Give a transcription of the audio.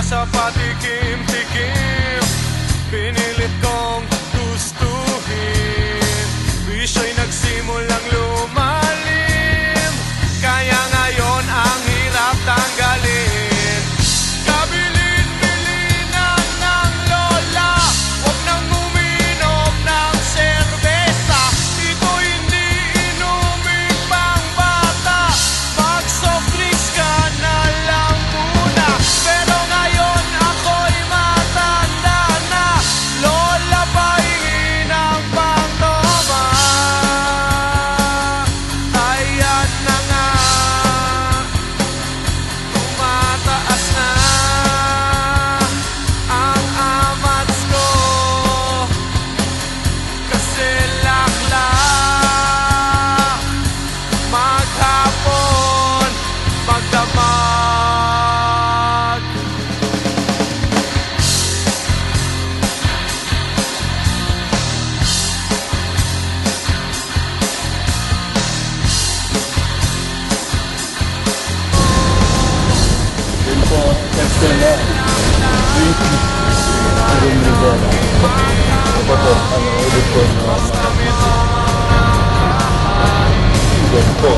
sa patikim-tikim. Pinilit kong gustuhin, bisyo'y nagsimulang lumalim. Kaya ngayon ang hirap tanggalin. Kabilin-bilinan ng lola, huwag nang uminom ng serbesa. Ito hindi inumin pang bata, mag-soft drinks ka na lang muna. Pero ngayon ako'y matanda na, lola pahingi ng pangtoma. Ayan na nga, tumataas na ang amats ko, kasi laklak maghapon magdamag. Yun po, question na. Ayun nito. Ito po, ulit po. Yan po.